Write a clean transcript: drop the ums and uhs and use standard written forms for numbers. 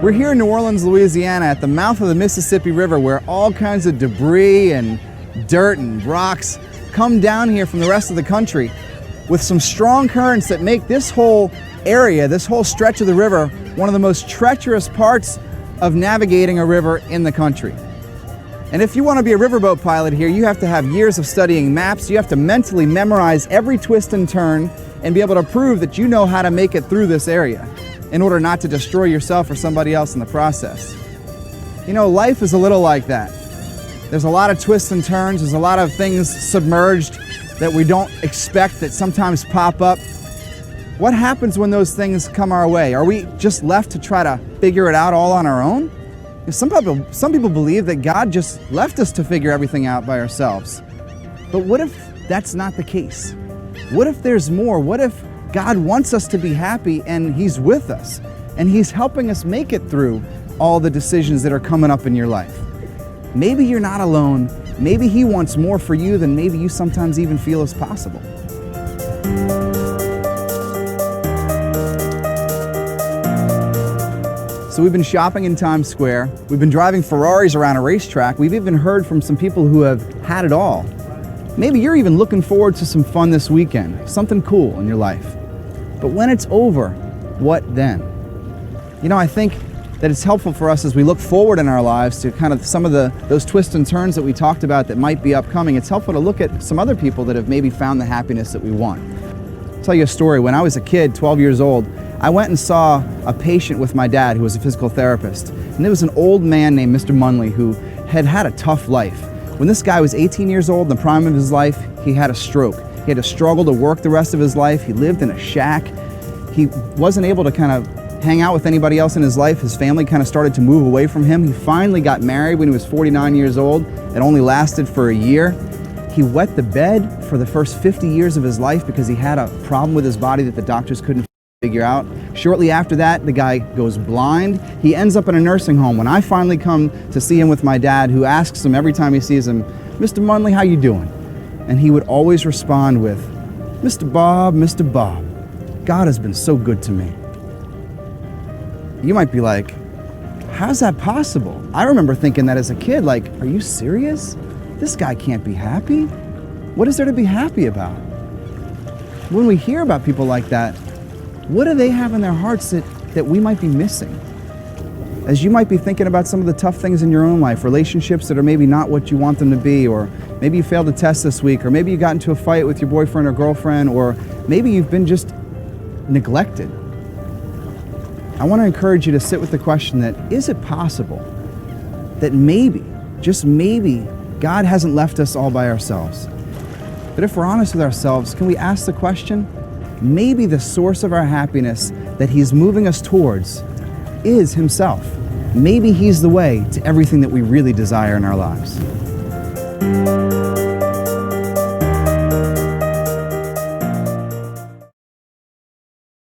We're here in New Orleans, Louisiana at the mouth of the Mississippi River, where all kinds of debris and dirt and rocks come down here from the rest of the country with some strong currents that make this whole area, this whole stretch of the river, one of the most treacherous parts of navigating a river in the country. And if you want to be a riverboat pilot here, you have to have years of studying maps. You have to mentally memorize every twist and turn and be able to prove that you know how to make it through this area in order not to destroy yourself or somebody else in the process. You know, life is a little like that. There's a lot of twists and turns. There's a lot of things submerged that we don't expect that sometimes pop up. What happens when those things come our way? Are we just left to try to figure it out all on our own? Some people believe that God just left us to figure everything out by ourselves. But what if that's not the case? What if there's more? What if God wants us to be happy and He's with us and He's helping us make it through all the decisions that are coming up in your life? Maybe you're not alone. Maybe He wants more for you than maybe you sometimes even feel is possible. So we've been shopping in Times Square. We've been driving Ferraris around a racetrack. We've even heard from some people who have had it all. Maybe you're even looking forward to some fun this weekend, something cool in your life. But when it's over, what then? You know, I think that it's helpful for us as we look forward in our lives to kind of some of those twists and turns that we talked about that might be upcoming. It's helpful to look at some other people that have maybe found the happiness that we want. I'll tell you a story. When I was a kid, 12 years old, I went and saw a patient with my dad who was a physical therapist. And there was an old man named Mr. Munley who had had a tough life. When this guy was 18 years old, in the prime of his life, he had a stroke. He had to struggle to work the rest of his life. He lived in a shack. He wasn't able to kind of hang out with anybody else in his life. His family kind of started to move away from him. He finally got married when he was 49 years old. It only lasted for a year. He wet the bed for the first 50 years of his life because he had a problem with his body that the doctors couldn't figure out. Shortly after that, the guy goes blind. He ends up in a nursing home. When I finally come to see him with my dad, who asks him every time he sees him, "Mr. Munley, how you doing?" And he would always respond with, Mr. Bob, God has been so good to me." You might be like, how's that possible? I remember thinking that as a kid, like, are you serious? This guy can't be happy. What is there to be happy about? When we hear about people like that, what do they have in their hearts that we might be missing? As you might be thinking about some of the tough things in your own life, relationships that are maybe not what you want them to be, or maybe you failed a test this week, or maybe you got into a fight with your boyfriend or girlfriend, or maybe you've been just neglected. I want to encourage you to sit with the question that, is it possible that maybe, just maybe, God hasn't left us all by ourselves? But if we're honest with ourselves, can we ask the question, maybe the source of our happiness that He's moving us towards is Himself. Maybe He's the way to everything that we really desire in our lives.